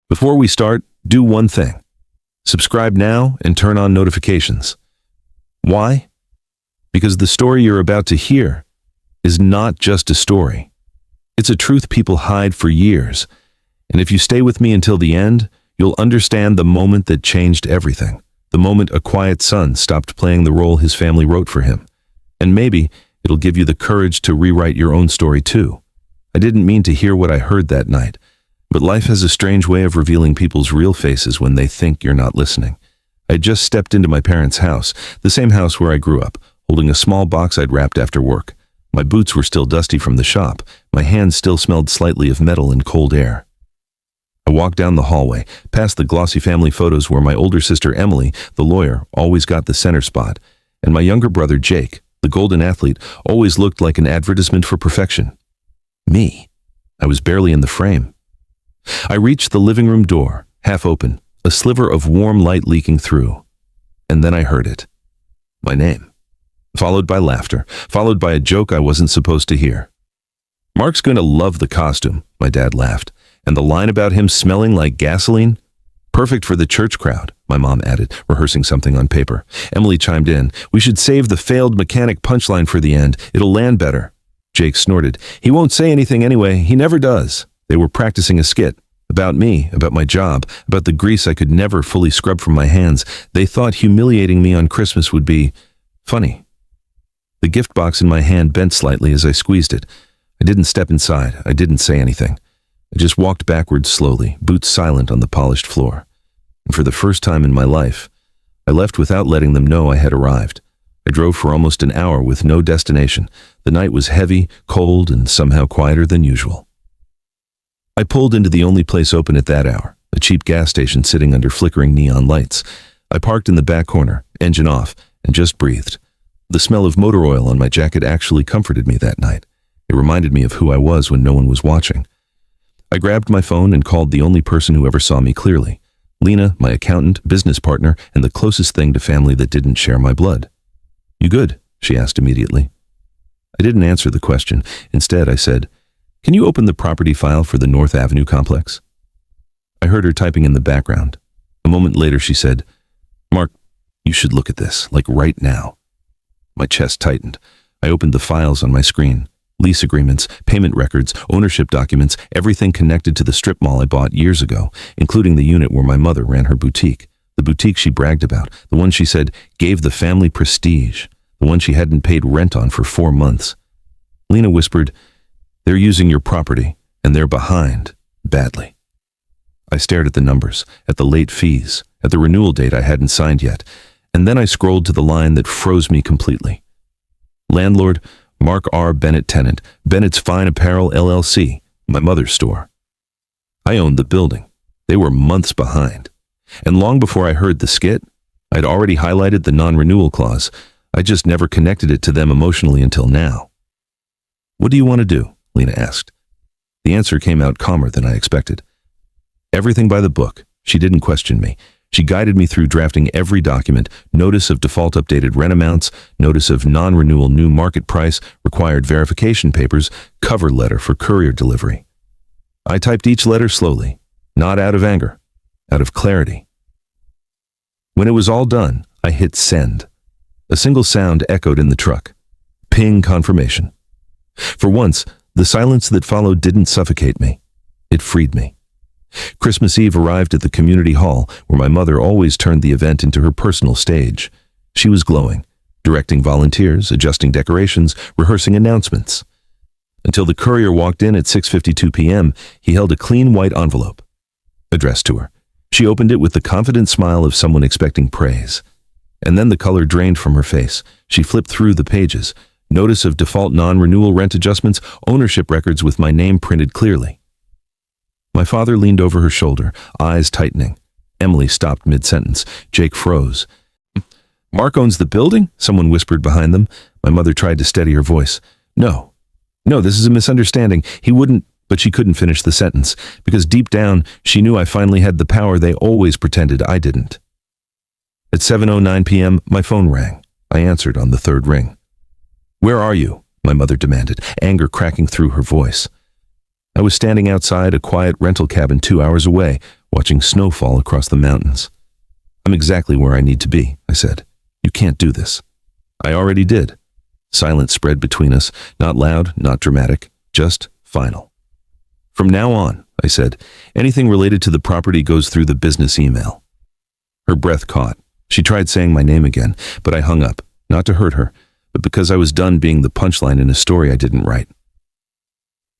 Before we start, do one thing. Subscribe now and turn on notifications. Why? Because the story you're about to hear is not just a story. It's a truth people hide for years. And if you stay with me until the end, you'll understand the moment that changed everything. The moment a quiet son stopped playing the role his family wrote for him. And maybe it'll give you the courage to rewrite your own story too. I didn't mean to hear what I heard that night, but life has a strange way of revealing people's real faces when they think you're not listening. I had just stepped into my parents' house, the same house where I grew up, holding a small box I'd wrapped after work. My boots were still dusty from the shop. My hands still smelled slightly of metal and cold air. I walked down the hallway, past the glossy family photos where my older sister Emily, the lawyer, always got the center spot, and my younger brother Jake, the golden athlete, always looked like an advertisement for perfection. Me. I was barely in the frame. I reached the living room door, half open, a sliver of warm light leaking through. And then I heard it. My name. Followed by laughter, followed by a joke I wasn't supposed to hear. "Mark's going to love the costume," my dad laughed. "And the line about him smelling like gasoline? Perfect for the church crowd," my mom added, rehearsing something on paper. Emily chimed in. "We should save the failed mechanic punchline for the end. It'll land better." Jake snorted. "He won't say anything anyway. He never does." They were practicing a skit. About me, about my job, about the grease I could never fully scrub from my hands. They thought humiliating me on Christmas would be funny. The gift box in my hand bent slightly as I squeezed it. I didn't step inside. I didn't say anything. I just walked backwards slowly, boots silent on the polished floor. And for the first time in my life, I left without letting them know I had arrived. I drove for almost an hour with no destination. The night was heavy, cold, and somehow quieter than usual. I pulled into the only place open at that hour, a cheap gas station sitting under flickering neon lights. I parked in the back corner, engine off, and just breathed. The smell of motor oil on my jacket actually comforted me that night. It reminded me of who I was when no one was watching. I grabbed my phone and called the only person who ever saw me clearly. Lena, my accountant, business partner, and the closest thing to family that didn't share my blood. "You good?" she asked immediately. I didn't answer the question. Instead, I said, "Can you open the property file for the North Avenue complex?" I heard her typing in the background. A moment later, she said, "Mark, you should look at this, like right now." My chest tightened. I opened the files on my screen. Lease agreements, payment records, ownership documents, everything connected to the strip mall I bought years ago, including the unit where my mother ran her boutique. The boutique she bragged about, the one she said gave the family prestige, the one she hadn't paid rent on for 4 months. Lena whispered, "They're using your property, and they're behind, badly." I stared at the numbers, at the late fees, at the renewal date I hadn't signed yet, and then I scrolled to the line that froze me completely. Landlord, Mark R. Bennett tenant, Bennett's Fine Apparel LLC, my mother's store. I owned the building. They were months behind. And long before I heard the skit, I'd already highlighted the non-renewal clause. I just never connected it to them emotionally until now. "What do you want to do?" Lena asked. The answer came out calmer than I expected. Everything by the book. She didn't question me. She guided me through drafting every document: notice of default updated rent amounts, notice of non-renewal new market price, required verification papers, cover letter for courier delivery. I typed each letter slowly, not out of anger, out of clarity. When it was all done, I hit send. A single sound echoed in the truck. Ping confirmation. For once, the silence that followed didn't suffocate me. It freed me. Christmas Eve arrived at the community hall, where my mother always turned the event into her personal stage. She was glowing, directing volunteers, adjusting decorations, rehearsing announcements. Until the courier walked in at 6:52 p.m., he held a clean white envelope, addressed to her. She opened it with the confident smile of someone expecting praise. And then the color drained from her face. She flipped through the pages. Notice of default non-renewal rent adjustments, ownership records with my name printed clearly. My father leaned over her shoulder, eyes tightening. Emily stopped mid-sentence. Jake froze. "Mark owns the building?" someone whispered behind them. My mother tried to steady her voice. No, this is a misunderstanding. He wouldn't," but she couldn't finish the sentence, because deep down, she knew I finally had the power they always pretended I didn't. At 7:09 p.m., my phone rang. I answered on the third ring. "Where are you?" my mother demanded, anger cracking through her voice. I was standing outside a quiet rental cabin 2 hours away, watching snow fall across the mountains. I'm exactly where I need to be, I said. You can't do this. I already did. Silence spread between us, not loud, not dramatic, just final. From now on, I said, anything related to the property goes through the business email. Her breath caught. She tried saying my name again, but I hung up, not to hurt her, but because I was done being the punchline in a story I didn't write.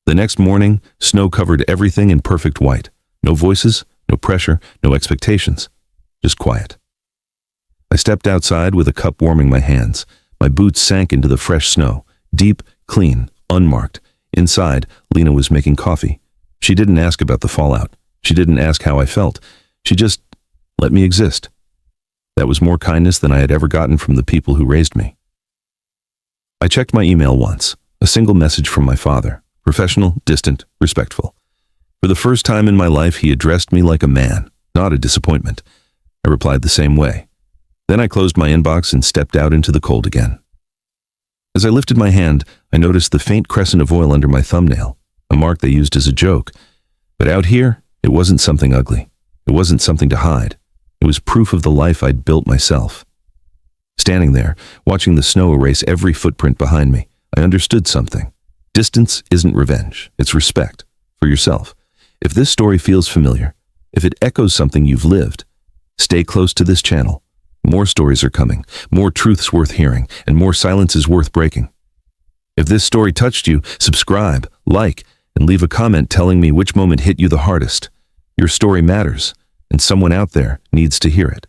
The next morning, snow covered everything in perfect white. No voices, no pressure, no expectations, just quiet. I stepped outside with a cup warming my hands. My boots sank into the fresh snow, deep, clean, unmarked. Inside, Lena was making coffee. She didn't ask about the fallout. She didn't ask how I felt. She just let me exist. That was more kindness than I had ever gotten from the people who raised me. I checked my email once, a single message from my father, professional, distant, respectful. For the first time in my life, he addressed me like a man, not a disappointment. I replied the same way. Then I closed my inbox and stepped out into the cold again. As I lifted my hand, I noticed the faint crescent of oil under my thumbnail, a mark they used as a joke. But out here, it wasn't something ugly. It wasn't something to hide. It was proof of the life I'd built myself. Standing there, watching the snow erase every footprint behind me, I understood something. Distance isn't revenge, it's respect for yourself. If this story feels familiar, if it echoes something you've lived, stay close to this channel. More stories are coming, more truths worth hearing, and more silences worth breaking. If this story touched you, subscribe, like, and leave a comment telling me which moment hit you the hardest. Your story matters, and someone out there needs to hear it.